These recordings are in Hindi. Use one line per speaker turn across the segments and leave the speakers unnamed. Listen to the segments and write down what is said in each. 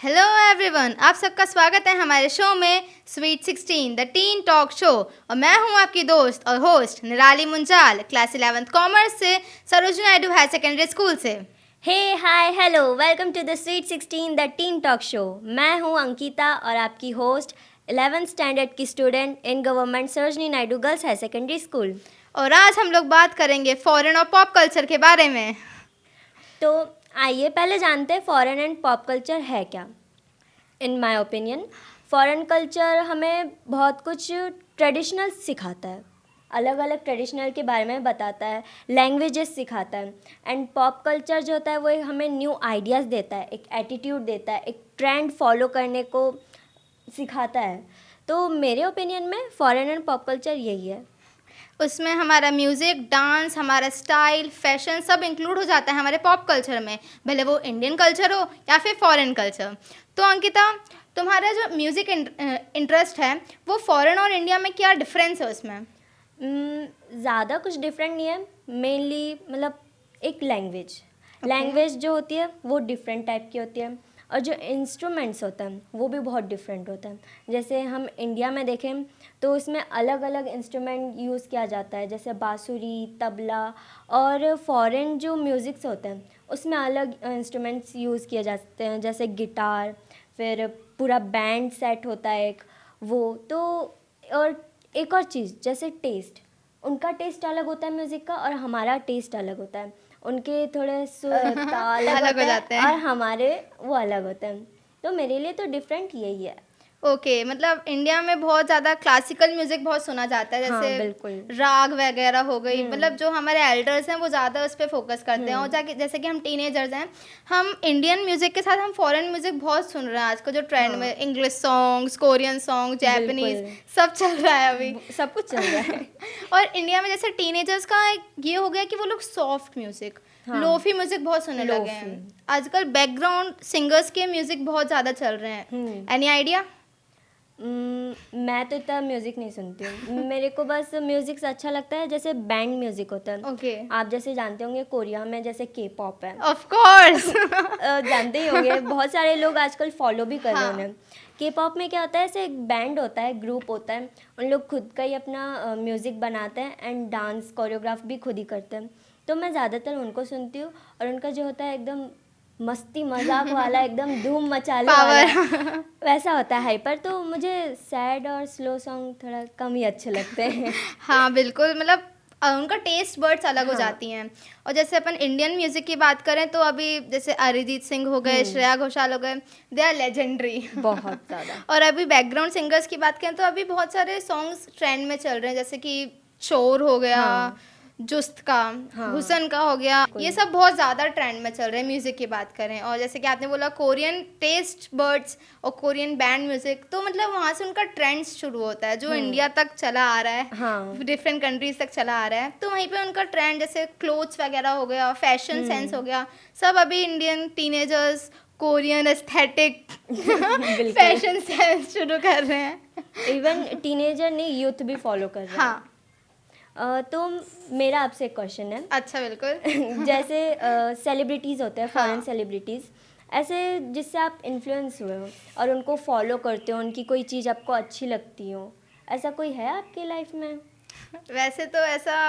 हेलो एवरीवन, आप सबका स्वागत है हमारे शो में sweet 16 the teen talk show. और मैं हूं आपकी दोस्त और होस्ट निराली मुंजाल, क्लास 11th कॉमर्स से, Sarojini Naidu higher secondary school से।
Hey hi hello, welcome to the sweet 16 the teen talk show. मैं हूं अंकिता और आपकी होस्ट 11th स्टैंडर्ड की student in government Sarojini Naidu girls higher secondary school.
और आज हम लोग बात करेंगे फॉरेन और पॉप कल्चर के बारे में।
तो आइए पहले जानते हैं फॉरेन एंड पॉप कल्चर है क्या। In my opinion foreign culture हमें बहुत कुछ ट्रेडिशनल सिखाता है, अलग अलग ट्रेडिशनल के बारे में बताता है, लैंग्वेजेस सिखाता है। एंड पॉप कल्चर जो होता है वो हमें न्यू आइडियाज़ देता है, एक एटीट्यूड देता है, एक ट्रेंड फॉलो करने को सिखाता है। तो मेरे ओपिनियन में फॉरेन एंड पॉप कल्चर यही है।
उसमें हमारा म्यूज़िक, डांस, हमारा स्टाइल, फैशन सब इंक्लूड हो जाता है हमारे पॉप कल्चर में, भले वो इंडियन कल्चर हो या फिर फॉरेन कल्चर। तो अंकिता, तुम्हारा जो म्यूज़िक इंटरेस्ट है वो फॉरेन और इंडिया में क्या डिफरेंस है उसमें?
ज़्यादा कुछ डिफरेंट नहीं है, मेनली मतलब एक लैंग्वेज जो होती है वो डिफरेंट टाइप की होती है, और जो इंस्ट्रूमेंट्स होते हैं वो भी बहुत डिफरेंट होते हैं। जैसे हम इंडिया में देखें तो उसमें अलग अलग इंस्ट्रूमेंट यूज़ किया जाता है, जैसे बांसुरी, तबला। और फॉरेन जो म्यूज़िक्स होते हैं उसमें अलग इंस्ट्रूमेंट्स यूज़ किए जाते हैं, जैसे गिटार, फिर पूरा बैंड सेट होता है एक वो। तो और एक और चीज़ जैसे टेस्ट, उनका टेस्ट अलग होता है म्यूज़िक का और हमारा टेस्ट अलग होता है। उनके थोड़े सुर ताल
अलग हो जाते हैं।
और हमारे वो अलग होते हैं। तो मेरे लिए तो डिफरेंट यही है।
ओके, मतलब इंडिया में बहुत ज़्यादा क्लासिकल म्यूज़िक बहुत सुना जाता है,
हाँ,
जैसे
बिल्कुल।
राग वगैरह हो गई। मतलब जो हमारे एल्डर्स हैं वो ज़्यादा उस पर फोकस करते हैं, और जाके जैसे कि हम टीनेजर्स हैं, हम इंडियन म्यूज़िक के साथ हम फॉरेन म्यूज़िक बहुत सुन रहे हैं आजकल जो ट्रेंड में। English songs, Korean song, Japanese, सब चल रहा है अभी।
सब कुछ चल रहा है।
और इंडिया में जैसे टीनेजर्स का एक ये हो गया कि वो लोग सॉफ्ट म्यूज़िक, लोफी म्यूज़िक बहुत सुनने लगे हैं आजकल। बैकग्राउंड सिंगर्स के म्यूज़िक बहुत ज़्यादा चल रहे हैं। Any idea?
मैं तो इतना म्यूज़िक नहीं सुनती हूँ। मेरे को बस म्यूज़िक अच्छा लगता है जैसे बैंड म्यूज़िक होता है।
ओके,
आप जैसे जानते होंगे कोरिया में जैसे के पॉप है,
ऑफ कोर्स।
जानते ही होंगे, बहुत सारे लोग आजकल फॉलो भी कर रहे हैं उन्हें। के पॉप में क्या होता है, ऐसे एक बैंड होता है, ग्रुप होता है, उन लोग खुद का ही अपना म्यूज़िक बनाते हैं एंड डांस कोरियोग्राफ भी खुद ही करते हैं। तो मैं ज़्यादातर उनको सुनती हूँ, और उनका जो होता है एकदम मस्ती मजाक वाला, एकदम धूम मचाने वाला वैसा होता है हाइपर। तो मुझे सैड और स्लो सॉन्ग थोड़ा कम ही अच्छे लगते हैं।
हाँ बिल्कुल, मतलब उनका टेस्ट बर्ड्स अलग हो जाती हैं। और जैसे अपन इंडियन म्यूजिक की बात करें तो अभी जैसे अरिजीत सिंह हो गए, श्रेया घोषाल हो गए, दे आर लेजेंडरी
बहुत ज़्यादा।
और अभी बैकग्राउंड सिंगर्स की बात करें तो अभी बहुत सारे सॉन्ग्स ट्रेंड में चल रहे हैं, जैसे कि शोर हो गया, जुस्त का, हुसन का हो गया, ये सब बहुत ज़्यादा ट्रेंड में चल रहे हैं म्यूज़िक की बात करें। और जैसे कि आपने बोला कोरियन टेस्ट बर्ड्स और कोरियन बैंड म्यूज़िक, तो मतलब वहाँ से उनका ट्रेंड्स शुरू होता है जो इंडिया तक चला आ रहा है, डिफरेंट कंट्रीज तक चला आ रहा है। तो वहीं पे उनका ट्रेंड जैसे क्लोथ्स वगैरह हो गया, फैशन सेंस हो गया, सब अभी Indian teenagers Korean aesthetic fashion sense शुरू कर रहे हैं।
इवन टीनेजर नहीं, यूथ भी फॉलो कर रहे हैं।
हाँ,
तो मेरा आपसे एक क्वेश्चन है।
अच्छा बिल्कुल।
जैसे सेलिब्रिटीज़ होते हैं, फॉरेन सेलिब्रिटीज़, ऐसे जिससे आप इन्फ्लुएंस हुए हो और उनको फॉलो करते हो, उनकी कोई चीज़ आपको अच्छी लगती हो, ऐसा कोई है आपकी लाइफ में?
वैसे तो ऐसा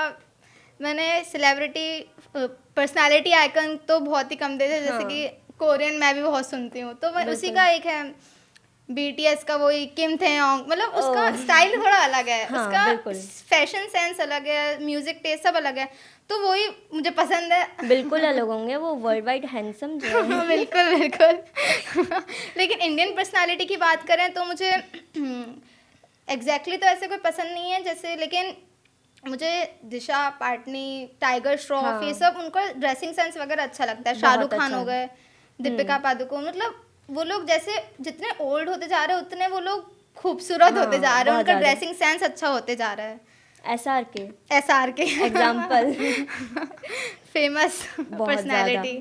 मैंने सेलिब्रिटी पर्सनालिटी आइकन तो बहुत ही कम देते, जैसे कि कोरियन मैं भी बहुत सुनती हूँ, तो उसी का एक है BTS का, वही किम थेयोंग। मतलब उसका स्टाइल थोड़ा अलग है, उसका फैशन सेंस अलग है, म्यूजिक टेस्ट सब अलग है, तो वही मुझे पसंद है।
बिल्कुल अलग होंगे वो, वर्ल्ड वाइड हैंडसम जो है।
बिल्कुल बिल्कुल। लेकिन इंडियन पर्सनालिटी की बात करें तो मुझे एग्जैक्टली तो ऐसे कोई पसंद नहीं है, जैसे लेकिन मुझे दिशा पाटनी, टाइगर श्रॉफ, ये सब उनका ड्रेसिंग सेंस वगैरह अच्छा लगता है। शाहरुख खान हो गए, दीपिका पादुकोण, मतलब वो लोग जैसे जितने ओल्ड होते जा रहे हैं उतने वो लोग खूबसूरत होते जा रहे हैं, उनका ड्रेसिंग सेंस अच्छा होते जा रहा है। SRK
example.
Famous personality.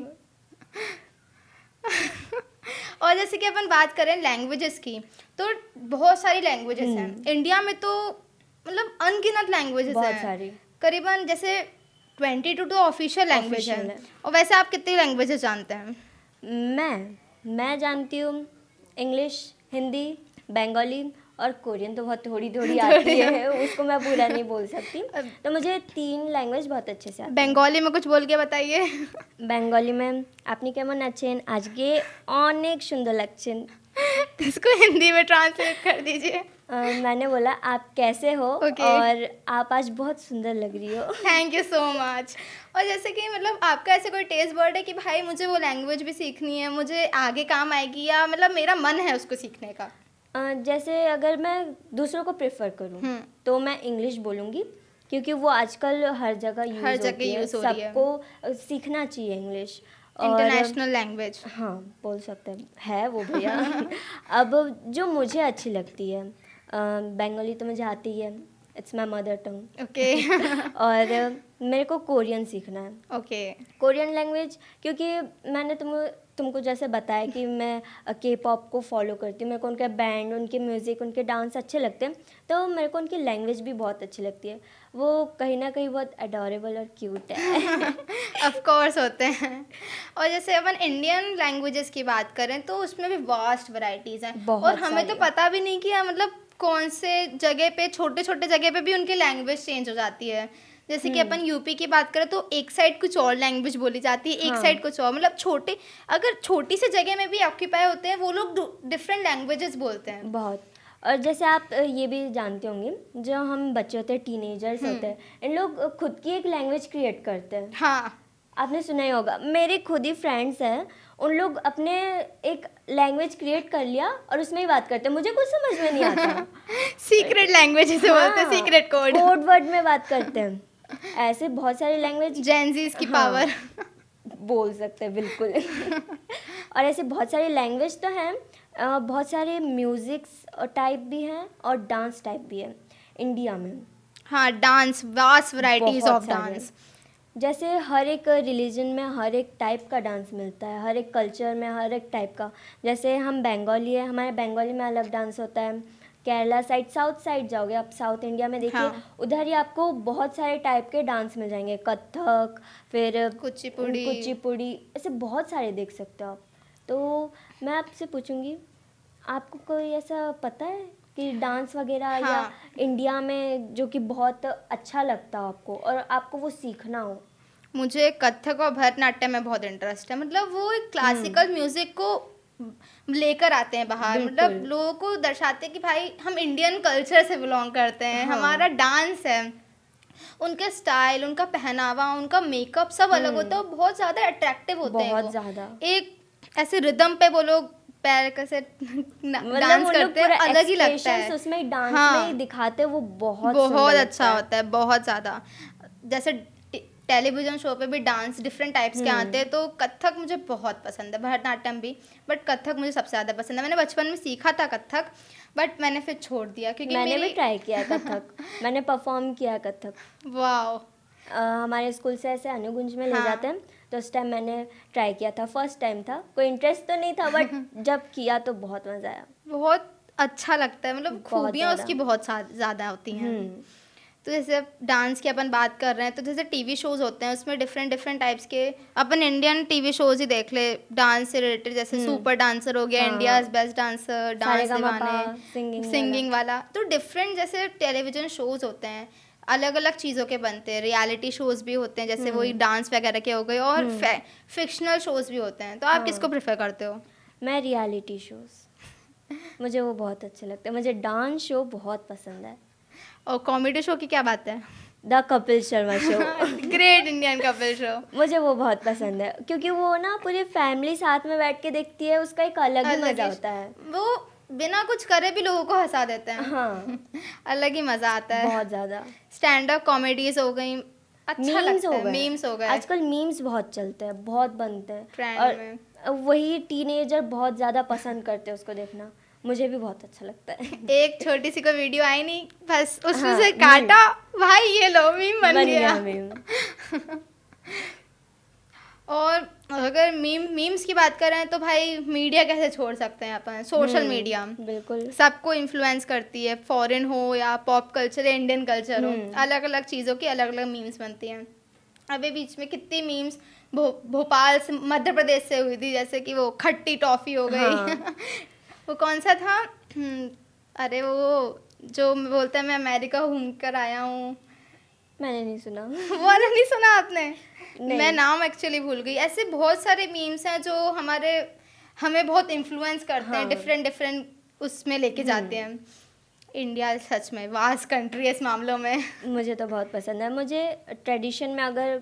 और जैसे कि अपन बात करें लैंग्वेजेस की, तो बहुत सारी लैंग्वेजेस हैं इंडिया में, तो मतलब अनगिनत लैंग्वेजेस हैं, करीबन जैसे 22 तो ऑफिशियल लैंग्वेज है। और वैसे आप कितनी लैंग्वेजेस जानते हैं?
मैं जानती हूँ इंग्लिश, हिंदी, बंगाली और कोरियन तो बहुत थोड़ी थोड़ी आती है, उसको मैं पूरा नहीं बोल सकती। तो मुझे 3 लैंग्वेज बहुत अच्छे से आती है।
बंगाली में कुछ बोल के बताइए।
বেঙ্গলি ম্যাম আপনি কেমন আছেন? আজকে অনেক সুন্দর লাগছেন।
इसको हिंदी में ट्रांसलेट कर दीजिए।
मैंने बोला आप कैसे हो
Okay.
और आप आज बहुत सुंदर लग रही हो।
Thank you so much. और जैसे कि मतलब आपका ऐसे कोई टेस्ट वर्ड है कि भाई मुझे वो लैंग्वेज भी सीखनी है, मुझे आगे काम आएगी, या मतलब मेरा मन है उसको सीखने का?
जैसे अगर मैं दूसरों को प्रेफर करूँ तो मैं इंग्लिश बोलूँगी, क्योंकि वो आजकल हर जगह यूज़ होती है,
यूज़ हो रही है,
सबको सीखना चाहिए इंग्लिश।
International language.
हाँ बोल सकते हैं, है वो भैया। अब जो मुझे अच्छी लगती है, बंगाली तो मुझे आती ही है, it's my mother tongue.
Okay.
और मेरे को कोरियन सीखना है,
ओके।
कोरियन लैंग्वेज, क्योंकि मैंने तुमको जैसे बताया कि मैं के पॉप को फॉलो करती हूँ, मेरे को उनके बैंड, उनके म्यूज़िक, उनके डांस अच्छे लगते हैं, तो मेरे को उनकी लैंग्वेज भी बहुत अच्छी लगती है। वो कहीं ना कहीं बहुत अडोरेबल और क्यूट है।
ऑफ कोर्स होते हैं। और जैसे अपन इंडियन लैंग्वेजेस की बात करें तो उसमें भी वास्ट वैरायटीज़ हैं,
बहुत
और हमें तो
सारी।
पता भी नहीं कि मतलब कौन से जगह पे, छोटे छोटे जगह पे भी उनकी लैंग्वेज चेंज हो जाती है। जैसे कि अपन यूपी की बात करें तो एक साइड कुछ और लैंग्वेज बोली जाती है, एक
हाँ।
साइड कुछ और, मतलब अगर छोटी सी जगह में भी ऑक्यूपाई होते हैं वो लोग डिफरेंट लैंग्वेजेस बोलते हैं।
बहुत। और जैसे आप ये भी जानते होंगे, जो हम बच्चे होते हैं, टीनेजर्स होते हैं, इन लोग खुद की एक लैंग्वेज क्रिएट करते हैं।
हाँ।
आपने सुना ही होगा, मेरे खुद ही फ्रेंड्स हैं, उन लोग अपने एक लैंग्वेज क्रिएट कर लिया और उसमें ही बात करते हैं, मुझे कुछ समझ में नहीं आता।
सीक्रेट लैंग्वेज जिसे बोलते हैं, सीक्रेट कोड
वर्ड में बात करते हैं। ऐसे बहुत सारी लैंग्वेज,
जेनजीज की
हाँ,
पावर
बोल सकते हैं बिल्कुल। और ऐसे बहुत सारी लैंग्वेज तो हैं, बहुत सारे म्यूजिक्स टाइप भी हैं और डांस टाइप भी है इंडिया में।
हाँ, डांस, वास्ट वैराइटीज
बहुत
ऑफ
सारे।
डांस।
जैसे हर एक रिलीजन में हर एक टाइप का डांस मिलता है, हर एक कल्चर में हर एक टाइप का। जैसे हम बंगाली है, हमारे बंगाली में अलग डांस होता है। केरला साइड, साउथ साइड जाओगे आप, साउथ इंडिया में देखिए,
हाँ।
उधर ही आपको बहुत सारे टाइप के डांस मिल जाएंगे, कथक, फिर कुचिपुड़ी, ऐसे बहुत सारे देख सकते हो आप। तो मैं आपसे पूछूंगी, आपको कोई ऐसा पता है कि डांस वगैरह
हाँ।
या इंडिया में जो कि बहुत अच्छा लगता हो आपको और आपको वो सीखना हो?
मुझे कथक और भरतनाट्यम में बहुत इंटरेस्ट है। मतलब वो एक क्लासिकल म्यूजिक को लेकर आते हैं बाहर, मतलब लोगों को दर्शाते हैं कि भाई हम इंडियन कल्चर से बिलोंग करते हैं, हमारा डांस है। उनके स्टाइल, उनका पहनावा, उनका मेकअप सब अलग होता है, बहुत ज़्यादा अट्रैक्टिव होते हैं।
बहुत ज़्यादा।
एक ऐसे रिदम पे वो लोग पैर कैसे डांस करते हैं, अलग ही लगता है।
उसमें डांस में दिखाते हैं, वो बहुत
अच्छा होता है, बहुत ज़्यादा। जैसे टेलीविजन शो पे भी डांस डिफरेंट टाइप्स के आते हैं, तो कथक मुझे बहुत पसंद है, भरतनाट्यम भी, बट कथक मुझे सबसे ज़्यादा पसंद है। मैंने बचपन में सीखा था कथक, बट मैंने फिर छोड़ दिया क्योंकि
मैंने भी ट्राई किया कथक। मैंने परफॉर्म किया कथक।
वाओ।
हमारे स्कूल से ऐसे अनुगुंज में ले जाते हैं, तो उस टाइम मैंने ट्राई किया था, फर्स्ट टाइम था, कोई इंटरेस्ट तो नहीं था, बट जब किया तो बहुत मज़ा आया,
बहुत अच्छा लगता है। मतलब खूबियाँ उसकी बहुत ज़्यादा होती हैं। तो जैसे डांस की अपन बात कर रहे हैं, तो जैसे टीवी शोज़ होते हैं, उसमें डिफरेंट टाइप्स के, अपन इंडियन टीवी शोज़ ही देख ले डांस से रिलेटेड, जैसे सुपर डांसर हो गया, इंडियाज़ बेस्ट डांसर, डांस दीवाने, सिंगिंग वाला। तो डिफरेंट जैसे टेलीविज़न शोज़ होते हैं, अलग अलग चीज़ों के बनते हैं। रियलिटी शोज़ भी होते हैं, जैसे वही डांस वगैरह के हो गए, और फिक्शनल शोज़ भी होते हैं। तो आप किसको प्रेफर करते हो?
मैं रियलिटी शोज़, मुझे वो बहुत अच्छे लगते हैं। मुझे डांस शो बहुत पसंद है।
और कॉमेडी शो की क्या बात है?
The Kapil Sharma show.
Great Indian Kapil show.
मुझे वो बहुत पसंद है, क्योंकि वो ना पूरी फैमिली साथ में बैठ के देखती है, उसका एक अलग ही मज़ा होता है।
वो बिना कुछ करे भी लोगों को हंसा देते हैं।
हाँ।
अलग ही मज़ा आता है,
बहुत ज़्यादा।
स्टैंड अप कॉमेडीज हो गई, अच्छा लगता है। मीम्स हो गए,
आजकल मीम्स बहुत चलते हैं, बहुत बनते हैं,
ट्रेंड में।
वही टीनेजर बहुत ज़्यादा पसंद करते हैं उसको देखना, मुझे भी बहुत अच्छा लगता है।
एक छोटी सी कोई वीडियो आई नहीं, बस उसमें से काटा, भाई ये लो मीम बन गया। और अगर मीम्स की बात करें तो भाई मीडिया कैसे छोड़ सकते हैं अपन? सोशल मीडिया
बिल्कुल
सबको इन्फ्लुएंस करती है, फॉरेन हो या पॉप कल्चर या इंडियन कल्चर हो, अलग अलग चीज़ों की अलग अलग मीम्स बनती हैं। अभी बीच में कितनी मीम्स भोपाल से, मध्य प्रदेश से हुई थी, जैसे कि वो खट्टी टॉफ़ी हो गई। वो कौन सा था? अरे वो जो बोलता है मैं अमेरिका घूम कर आया हूँ,
मैंने नहीं सुना।
वो वाला नहीं सुना आपने?
नहीं।
मैं नाम एक्चुअली भूल गई। ऐसे बहुत सारे मीम्स हैं जो हमें बहुत इन्फ्लुएंस करते हैं,
हाँ।
डिफरेंट डिफरेंट उसमें लेके जाते हैं। इंडिया सच में वास्ट कंट्री है इस मामलों में।
मुझे तो बहुत पसंद है। मुझे ट्रेडिशन में अगर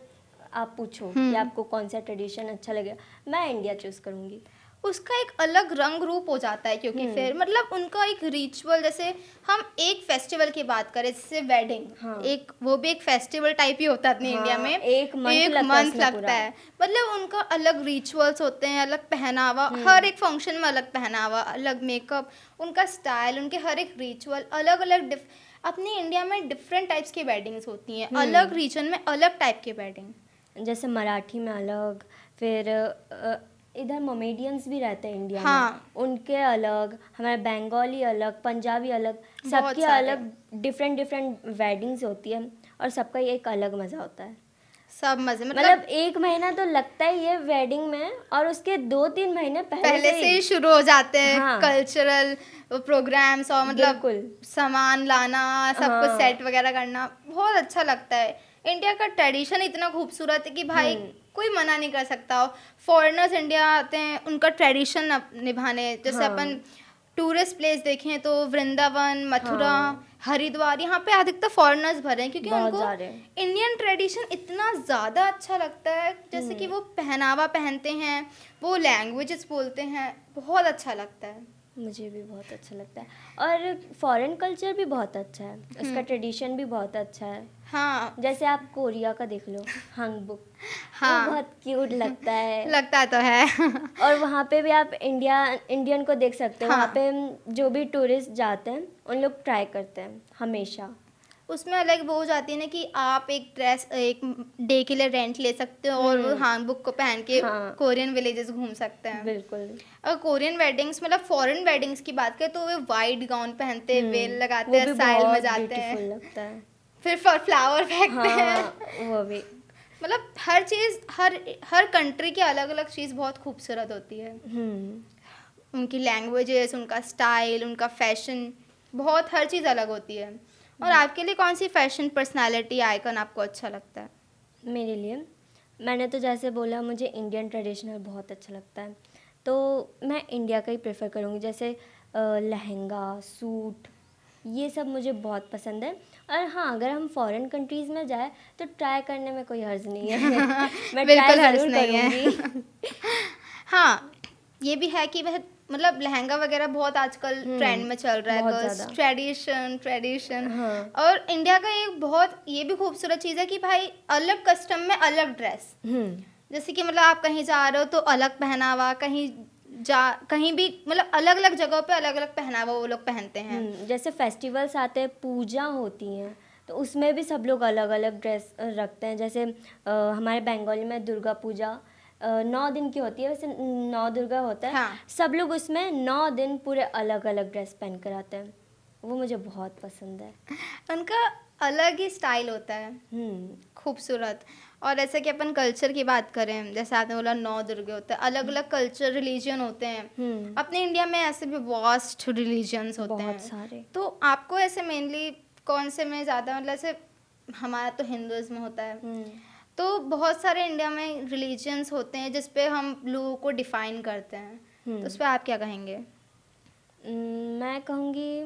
आप पूछो कि आपको कौन सा ट्रेडिशन अच्छा लगेगा, मैं इंडिया चूज़ करूँगी।
उसका एक अलग रंग रूप हो जाता है, क्योंकि फिर मतलब उनका एक रिचुअल, जैसे हम एक फेस्टिवल की बात करें जैसे वेडिंग,
हाँ।
एक वो भी एक फेस्टिवल टाइप ही होता है अपनी इंडिया में।
एक मंथ
लगता है, मतलब उनका अलग रिचुअल्स होते हैं, अलग पहनावा, हर एक फंक्शन में अलग पहनावा, अलग मेकअप, उनका स्टाइल, उनके हर एक रिचुअल अलग अलग। अपनी इंडिया में डिफरेंट टाइप्स की वेडिंग्स होती हैं, अलग रीजन में अलग टाइप की वेडिंग।
जैसे मराठी में अलग, फिर इधर मोमेडियंस भी रहते हैं इंडिया
हाँ।
में, उनके अलग, हमारे बंगाली अलग, पंजाबी अलग,
बहुत
सबकी
सारे।
अलग डिफरेंट डिफरेंट वेडिंग्स होती है और सबका एक अलग मज़ा होता है।
सब मजे,
मतलब एक महीना तो लगता ही है वेडिंग में, और उसके 2-3 महीने
पहले से ही शुरू हो जाते हैं।
हाँ।
कल्चरल प्रोग्राम्स और मतलब
बिल्कुल।
सामान लाना, सब कुछ
हाँ।
सेट वगैरह करना, बहुत अच्छा लगता है। इंडिया का ट्रेडिशन इतना खूबसूरत है कि भाई कोई मना नहीं कर सकता। फॉरेनर्स इंडिया आते हैं उनका ट्रेडिशन निभाने, जैसे
हाँ।
अपन टूरिस्ट प्लेस देखें तो वृंदावन, मथुरा,
हाँ।
हरिद्वार, यहाँ पे अधिकतर फॉरेनर्स भरे हैं, क्योंकि
बहुत
उनको
सारे।
इंडियन ट्रेडिशन इतना ज़्यादा अच्छा लगता है। जैसे कि वो पहनावा पहनते हैं, वो लैंग्वेजेस बोलते हैं, बहुत अच्छा लगता है।
मुझे भी बहुत अच्छा लगता है, और फॉरेन कल्चर भी बहुत अच्छा है, उसका ट्रेडिशन भी बहुत अच्छा है।
हाँ
जैसे आप कोरिया का देख लो, हंगबुक,
हाँ।
वो बहुत क्यूट लगता है।
लगता तो है।
और वहाँ पे भी आप इंडियन को देख सकते हो।
हाँ।
वहाँ पे जो भी टूरिस्ट जाते हैं उन लोग ट्राई करते हैं हमेशा।
उसमें अलग वो हो जाती है ना कि आप एक ड्रेस एक डे के लिए रेंट ले सकते हो और वो हैंडबुक को पहन के
हाँ।
कोरियन विलेजेस घूम सकते हैं।
बिल्कुल।
और कोरियन वेडिंग्स मतलब फॉरेन वेडिंग्स की बात करें तो वे वाइट गाउन पहनते हैं, वेल लगाते
वो
हैं,
भी
स्टाइल में
बहुत
जाते
ब्यूटीफुल
हैं,
लगता है।
फिर फ्लावर फेंकते हैं।
हाँ, वो भी।
मतलब हर चीज़, हर कंट्री की अलग अलग चीज़ बहुत खूबसूरत होती है। उनकी लैंग्वेजेस, उनका स्टाइल, उनका फैशन, बहुत हर चीज़ अलग होती है। और आपके लिए कौन सी फैशन पर्सनालिटी आइकन आपको अच्छा लगता है?
मेरे लिए, मैंने तो जैसे बोला, मुझे इंडियन ट्रेडिशनल बहुत अच्छा लगता है, तो मैं इंडिया का ही प्रेफर करूँगी। जैसे लहंगा, सूट, ये सब मुझे बहुत पसंद है। और हाँ, अगर हम फॉरेन कंट्रीज़ में जाए तो ट्राई करने में कोई हर्ज नहीं है। मैं ट्राई
बिल्कुल हर्ज
ज़रूर
नहीं है।
करूँगी।
हाँ, ये भी है कि वह मतलब लहंगा वगैरह बहुत आजकल ट्रेंड में चल रहा है,
बहुत
गर्ल्स
ज़्यादा।
ट्रेडिशन।
हाँ।
और इंडिया का एक बहुत ये भी खूबसूरत चीज़ है कि भाई अलग कस्टम में अलग ड्रेस, जैसे कि मतलब आप कहीं जा रहे हो तो अलग पहनावा, कहीं भी मतलब अलग अलग जगहों पे अलग अलग पहनावा वो लोग पहनते हैं।
जैसे फेस्टिवल्स आते हैं, पूजा होती हैं, तो उसमें भी सब लोग अलग अलग ड्रेस रखते हैं। जैसे हमारे बंगाली में दुर्गा पूजा 9 दिन की होती है, वैसे 9 दुर्गा होता है।
हाँ।
सब लोग उसमें 9 दिन पूरे अलग अलग ड्रेस पहन कर आते हैं, वो मुझे बहुत पसंद है।
उनका अलग ही स्टाइल होता है, खूबसूरत। और ऐसे कि अपन कल्चर की बात करें, जैसे आपने बोला 9 दुर्गे होते हैं, अलग अलग कल्चर रिलीजन होते हैं। अपने इंडिया में ऐसे भी वास्ट रिलीजन्स होते हैं
बहुत सारे।
तो आपको ऐसे मेनली कौन से में ज़्यादा, मतलब ऐसे हमारा तो हिंदुज़्म होता है, तो बहुत सारे इंडिया में रिलीजन्स होते हैं जिस पे हम लोगों को डिफाइन करते हैं, तो उस पर आप क्या कहेंगे?
मैं कहूँगी,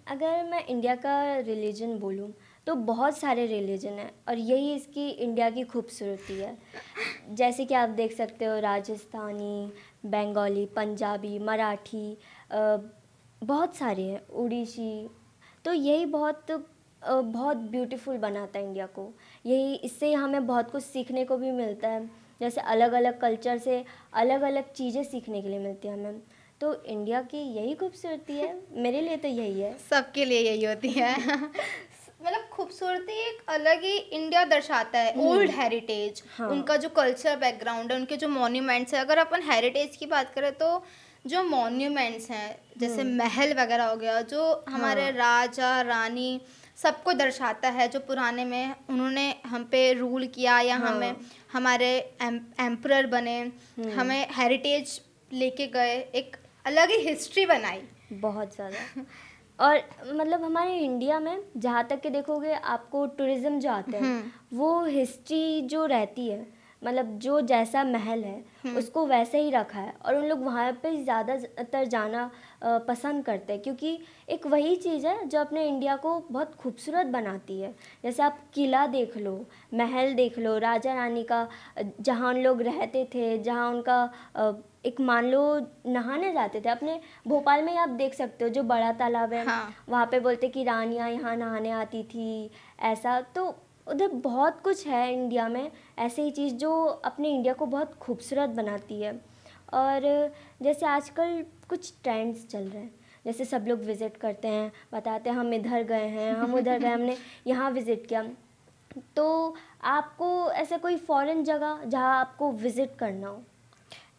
अगर मैं इंडिया का रिलीजन बोलूँ तो बहुत सारे रिलीजन हैं, और यही इसकी इंडिया की खूबसूरती है। जैसे कि आप देख सकते हो, राजस्थानी, बंगाली, पंजाबी, मराठी, बहुत सारे हैं, उड़ीसी। तो यही बहुत ब्यूटीफुल बनाता है इंडिया को। यही, इससे हमें बहुत कुछ सीखने को भी मिलता है। जैसे अलग अलग कल्चर से अलग अलग चीज़ें सीखने के लिए मिलती हैं हमें। तो इंडिया की यही खूबसूरती है, मेरे लिए तो यही है।
सबके लिए यही होती है। मतलब खूबसूरती एक अलग ही इंडिया दर्शाता है, ओल्ड हेरिटेज।
हाँ।
उनका जो कल्चर बैकग्राउंड है, उनके जो मॉन्यूमेंट्स है, अगर अपन हेरिटेज की बात करें तो जो मॉन्यूमेंट्स हैं, जैसे महल वगैरह हो गया, जो हमारे राजा रानी सबको दर्शाता है, जो पुराने में उन्होंने हम पे रूल किया या हमें हमारे एम्परर बने, हमें हेरिटेज लेके गए, एक अलग ही हिस्ट्री बनाई।
बहुत ज़्यादा। और मतलब हमारे इंडिया में जहाँ तक कि देखोगे आपको टूरिज्म जो आते हैं वो हिस्ट्री जो रहती है, मतलब जो जैसा महल है उसको वैसे ही रखा है, और उन लोग वहाँ पे ज़्यादातर जाना पसंद करते हैं, क्योंकि एक वही चीज़ है जो अपने इंडिया को बहुत खूबसूरत बनाती है। जैसे आप किला देख लो, महल देख लो, राजा रानी का जहाँ उन लोग रहते थे, जहाँ उनका एक मान लो नहाने जाते थे। अपने भोपाल में ही आप देख सकते हो जो बड़ा तालाब है, वहाँ पे बोलते कि रानियाँ यहाँ नहाने आती थी, ऐसा। तो उधर बहुत कुछ है इंडिया में ऐसे ही चीज़ जो अपने इंडिया को बहुत खूबसूरत बनाती है। और जैसे आजकल कुछ ट्रेंड्स चल रहे हैं, जैसे सब लोग विज़िट करते हैं, बताते हैं हम इधर गए हैं, हम उधर गए, हमने यहाँ विज़िट किया। तो आपको ऐसा कोई फॉरेन जगह जहाँ आपको विज़िट करना हो?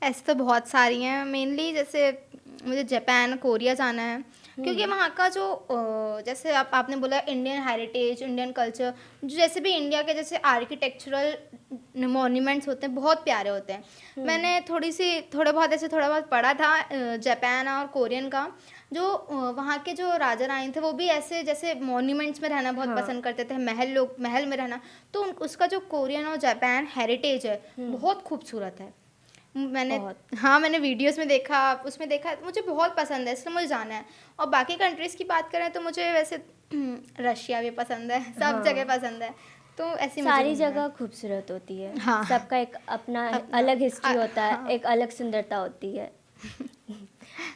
ऐसे तो बहुत सारी हैं, मेनली जैसे मुझे जापान, कोरिया जाना है, क्योंकि वहाँ का जो जैसे आपने बोला इंडियन हेरिटेज, इंडियन कल्चर, जो जैसे भी इंडिया के जैसे आर्किटेक्चरल मॉन्यूमेंट्स होते हैं बहुत प्यारे होते हैं। मैंने थोड़ा बहुत पढ़ा था जापान और कोरियन का, जो वहाँ के जो राजा रानी थे वो भी ऐसे जैसे मॉन्यूमेंट्स में रहना बहुत पसंद करते थे, महल में रहना। तो उसका जो कोरियन और जापान हेरिटेज है बहुत खूबसूरत है। मैंने वीडियोस में देखा, उसमें देखा, मुझे बहुत पसंद है, इसलिए मुझे जाना है। और बाकी कंट्रीज़ की बात करें तो मुझे वैसे रशिया भी पसंद है, सब जगह पसंद है। तो ऐसी
सारी जगह खूबसूरत होती है,
हाँ,
सबका एक अपना अलग हिस्ट्री होता है, एक अलग सुंदरता होती है।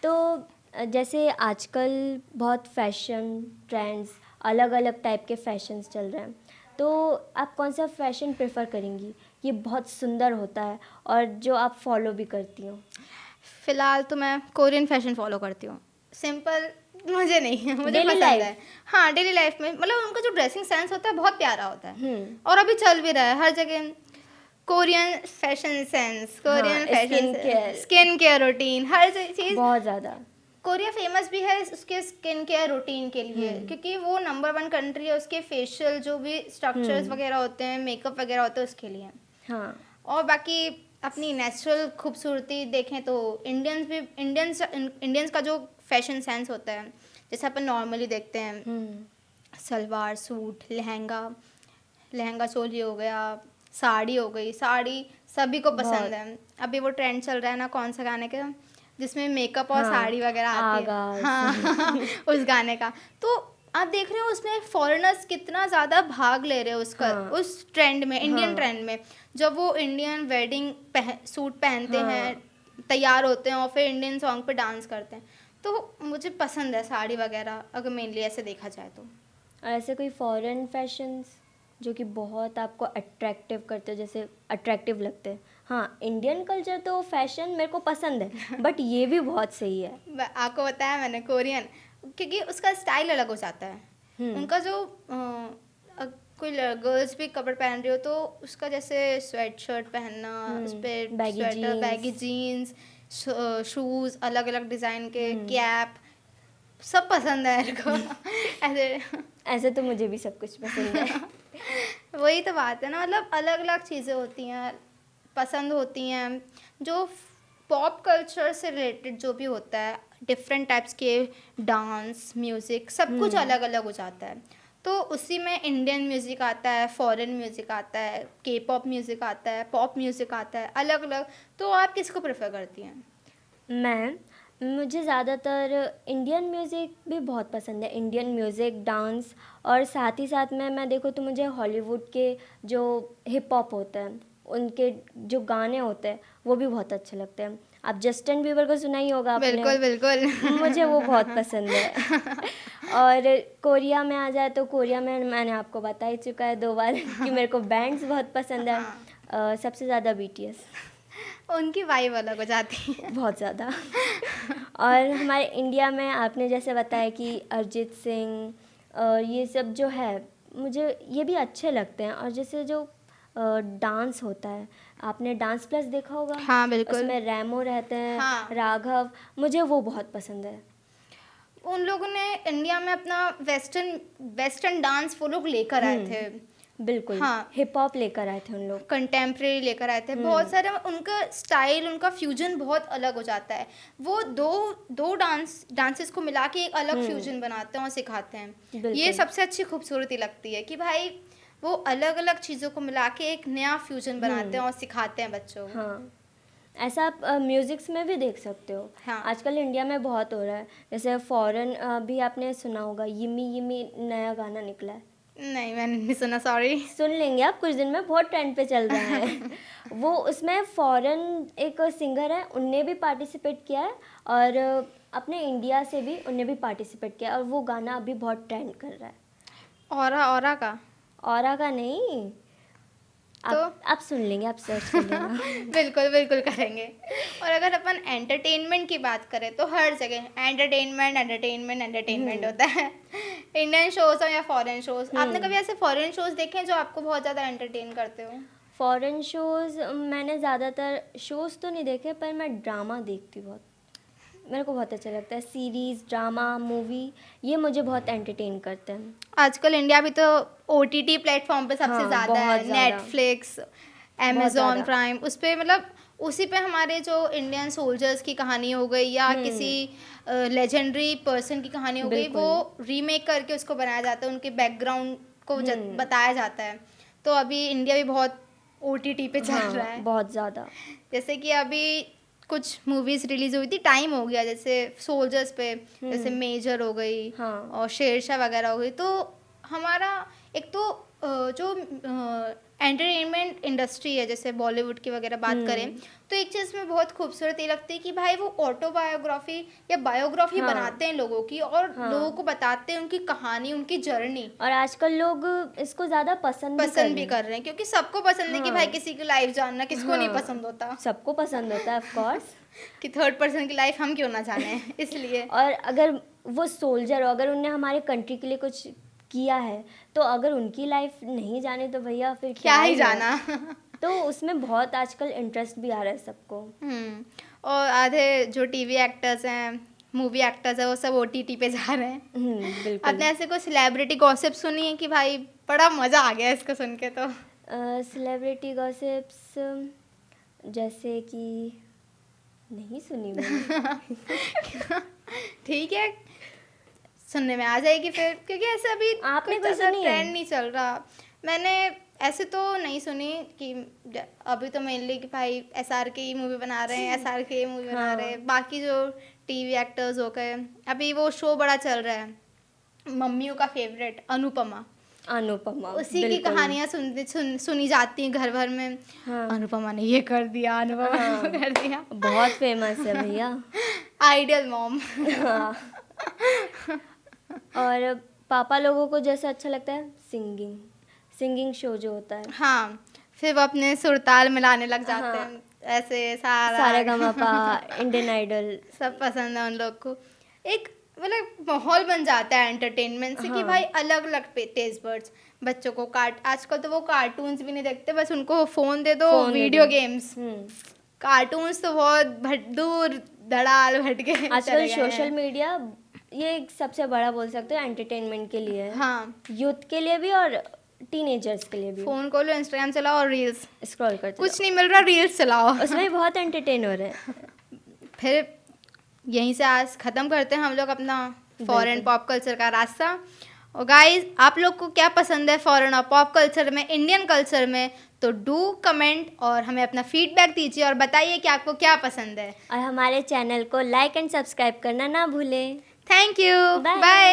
तो जैसे आजकल बहुत फैशन ट्रेंड्स, अलग अलग टाइप के फैशंस चल रहे हैं, तो आप कौन सा फैशन प्रेफर करेंगी, ये बहुत सुंदर होता है और जो आप फॉलो भी करती हो?
फिलहाल तो मैं कोरियन फैशन फॉलो करती हूँ। सिंपल मुझे नहीं, मुझे
Daily
पसंद
life?
है। हाँ, डेली लाइफ में मतलब उनका जो ड्रेसिंग सेंस होता है बहुत प्यारा होता है, और अभी चल भी रहा है हर जगह। Korean fashion sense, Korean fashion, skin care routine, हर चीज़
बहुत ज़्यादा।
कोरिया फेमस भी है उसके स्किन केयर रूटीन के लिए, क्योंकि वो नंबर 1 कंट्री है उसके फेशियल जो भी स्ट्रक्चर्स वगैरह होते हैं, मेकअप वगैरह होता है उसके लिए।
हाँ।
और बाकी अपनी नेचुरल खूबसूरती देखें तो इंडियंस का जो फैशन सेंस होता है, जैसे अपन नॉर्मली देखते हैं सलवार सूट, लहंगा चोली हो गया, साड़ी हो गई, साड़ी सभी को पसंद है। अभी वो ट्रेंड चल रहा है ना, कौन सा गाने का, जिसमें मेकअप और साड़ी वगैरह आती है, हाँ उस गाने का। तो आप देख रहे हो उसमें फॉरेनर्स कितना ज़्यादा भाग ले रहे हो उस ट्रेंड में, इंडियन ट्रेंड में। जब वो इंडियन वेडिंग सूट पहनते हैं, तैयार होते हैं और फिर इंडियन सॉन्ग पे डांस करते हैं, तो मुझे पसंद है साड़ी वगैरह, अगर मेनली ऐसे देखा जाए तो।
ऐसे कोई फॉरेन फैशंस जो कि बहुत आपको अट्रैक्टिव करते, जैसे अट्रैक्टिव लगते हैं? हाँ, इंडियन कल्चर तो फैशन मेरे को पसंद है, बट ये भी बहुत सही है।
आपको बताया मैंने कोरियन, क्योंकि उसका स्टाइल अलग हो जाता है। उनका जो कोई गर्ल्स भी कपड़े पहन रही हो तो उसका जैसे स्वेट शर्ट पहनना, उस पर स्वेटर, बैगी जीन्स, शूज़ अलग अलग डिज़ाइन के, कैप, सब पसंद है मेरे को।
ऐसे तो मुझे भी सब कुछ पसंद है।
वही तो बात है ना, मतलब अलग अलग चीज़ें होती हैं, पसंद होती हैं। जो पॉप कल्चर से रिलेटेड जो भी होता है, डिफरेंट टाइप्स के डांस, म्यूज़िक, सब कुछ अलग अलग हो जाता है। तो उसी में इंडियन म्यूज़िक आता है, फॉरेन म्यूज़िक आता है, के पॉप म्यूज़िक आता है, पॉप म्यूज़िक आता है, अलग अलग। तो आप किसको प्रेफर करती हैं?
मुझे ज़्यादातर इंडियन म्यूज़िक भी बहुत पसंद है, इंडियन म्यूज़िक, डांस, और साथ ही साथ में मैं देखूँ तो मुझे हॉलीवुड के जो हिप हॉप होता है, उनके जो गाने होते हैं वो भी बहुत अच्छे लगते हैं। आप जस्टिन बीबर को सुना ही होगा आपने?
बिल्कुल बिल्कुल।
मुझे वो बहुत पसंद है। और कोरिया में आ जाए तो कोरिया में मैंने आपको बता ही चुका है 2 बार कि मेरे को बैंड्स बहुत पसंद है। सबसे ज़्यादा BTS।
उनकी वाइब अलग हो जाती है
बहुत ज़्यादा। और हमारे इंडिया में आपने जैसे बताया कि अरिजीत सिंह, ये सब जो है मुझे ये भी अच्छे लगते हैं। और जैसे जो डांस होता है, आपने डांस प्लस देखा होगा?
हाँ बिल्कुल।
उसमें रैमो रहते हैं,
हाँ।
राघव, मुझे वो बहुत पसंद है।
उन लोगों ने इंडिया में अपना वेस्टर्न डांस वो लोग लेकर आए थे,
बिल्कुल
हाँ।
हिप हॉप लेकर आए थे उन लोग।
कंटेम्प्रेरी लेकर आए थे बहुत सारे, उनका स्टाइल, उनका फ्यूजन बहुत अलग हो जाता है। वो दो डांसेस को मिला के एक अलग फ्यूजन बनाते हैं और सिखाते हैं। ये
बिल्कुल।
सबसे अच्छी खूबसूरती लगती है कि भाई वो अलग अलग चीज़ों को मिला के एक नया फ्यूजन बनाते हैं और सिखाते हैं बच्चों को।
हाँ, ऐसा आप म्यूजिक्स में भी देख सकते हो।
हाँ।
आजकल इंडिया में बहुत हो रहा है, जैसे फॉरेन भी आपने सुना होगा, यिमी यिमी नया गाना निकला है।
नहीं, मैंने नहीं सुना, सॉरी।
सुन लेंगे आप कुछ दिन में, बहुत ट्रेंड पे चल रहा है। वो उसमें फॉरेन एक सिंगर है, उनने भी पार्टिसिपेट किया है, और अपने इंडिया से भी उनने भी पार्टिसिपेट किया है, और वो गाना अभी बहुत ट्रेंड कर रहा है।
औरा का
औरा का नहीं, आप सुन लेंगे, आप सर्च कर लेना।
बिल्कुल बिल्कुल करेंगे। और अगर अपन एंटरटेनमेंट की बात करें तो हर जगह एंटरटेनमेंट होता है। इंडियन शोज हो या फॉरेन शोज, आपने कभी ऐसे फॉरेन शोज देखे हैं जो आपको बहुत ज़्यादा एंटरटेन करते हो?
फॉरेन शोज़ मैंने ज़्यादातर शोज़ तो नहीं देखे, पर मैं ड्रामा देखती हूँ बहुत, मेरे को बहुत अच्छा लगता है। सीरीज़, ड्रामा, मूवी, ये मुझे बहुत एंटरटेन करते हैं।
आजकल इंडिया भी तो OTT प्लेटफॉर्म पे सबसे
हाँ,
ज़्यादा है।
बहुत ज़्यादा।
नेटफ्लिक्स,
बहुत
Amazon
ज़्यादा।
प्राइम, उस पे मतलब उसी पे हमारे जो इंडियन सोल्जर्स की कहानी हो गई या किसी लेजेंडरी पर्सन की कहानी हो गई, वो रीमेक करके उसको बनाया जाता है, उनके बैकग्राउंड को बताया जाता है। तो अभी इंडिया भी बहुत OTT पे चल रहा है।
बहुत ज़्यादा।
जैसे कि अभी कुछ मूवीज रिलीज हुई थी, टाइम हो गया, जैसे सोल्जर्स पे, जैसे मेजर हो गई और शेरशाह वगैरह हो गई। तो हमारा एक तो जो एंटरटेनमेंट इंडस्ट्री है, जैसे बॉलीवुड की वगैरह बात करें, तो एक चीज़ में बहुत खूबसूरत ये लगती है कि भाई वो ऑटोबायोग्राफी या बायोग्राफी बनाते हैं लोगों की, और लोगों को बताते हैं उनकी कहानी, उनकी जर्नी।
और आजकल लोग इसको ज़्यादा पसंद
भी कर रहे हैं, क्योंकि सबको पसंद है कि भाई किसी की लाइफ जानना, किसको नहीं पसंद होता।
सबको पसंद होता है ऑफ कोर्स।
कि थर्ड पर्सन की लाइफ हम क्यों ना जाने, इसलिए।
और अगर वो सोल्जर हो, अगर उनने हमारे कंट्री के लिए कुछ किया है, तो अगर उनकी लाइफ नहीं जाने तो भैया फिर
क्या ही
है?
जाना।
तो उसमें बहुत आजकल इंटरेस्ट भी आ रहा है सबको।
और आधे जो टीवी एक्टर्स हैं, मूवी एक्टर्स हैं, वो सब OTT पे जा रहे हैं।
बिल्कुल।
आपने ऐसे कोई सेलिब्रिटी गॉसिप सुनी है कि भाई बड़ा मजा आ गया इसको सुन के? तो
सेलिब्रिटी गॉसिप्स जैसे कि नहीं सुनी मैंने।
ठीक है, सुनने में आ जाएगी फिर, क्योंकि ऐसे अभी
आपने
कुछ
कोई
ऐसा
सुनी है?
ट्रेंड नहीं चल रहा। मैंने ऐसे तो नहीं सुनी कि अभी तो मेनली कि भाई SRK की मूवी बना रहे हैं, SRK की मूवी बना रहे हैं। बाकी जो टीवी एक्टर्स हो गए, अभी वो शो बड़ा चल रहा है मम्मियों का फेवरेट, अनुपमा। उसी की कहानियां सुनी जाती हैं घर भर में। अनुपमा ने ये कर दिया, अनुपमा ने वो कर दिया।
बहुत फेमस है भैया।
Ideal mom.
और पापा लोगों को जैसे अच्छा लगता है सिंगिंग शो जो होता है।
हाँ, फिर वो अपने सुरताल मिलाने लग जाते हैं, ऐसे
सारेगामापा, इंडियन आइडल,
सब पसंद है उन लोग को। एक मतलब माहौल बन जाता है एंटरटेनमेंट से कि भाई अलग अलग टेस्ट बर्ड्स। बच्चों को आजकल तो वो कार्टून्स भी नहीं देखते, बस उनको फोन दे दो, वीडियो गेम्स। कार्टून्स तो बहुत दूर धड़ाल भटके
आजकल सोशल मीडिया ये एक सबसे बड़ा बोल सकते हो एंटरटेनमेंट के लिए है।
हाँ,
यूथ के लिए भी और टीनेजर्स के लिए भी।
फोन खोलो, इंस्टाग्राम चलाओ और रील्स
स्क्रॉल करते
कुछ नहीं मिल रहा, रील्स चलाओ,
उसमें भी बहुत एंटरटेन हो रहे हैं।
फिर यहीं से आज ख़त्म करते हैं हम लोग अपना फॉरेन पॉप कल्चर का रास्ता। और गाइस, आप लोग को क्या पसंद है फॉरेन और पॉप कल्चर में, इंडियन कल्चर में? तो डू कमेंट और हमें अपना फीडबैक दीजिए और बताइए कि आपको क्या पसंद है।
और हमारे चैनल को लाइक एंड सब्सक्राइब करना ना भूलें।
Thank you,
Bye.
बाय।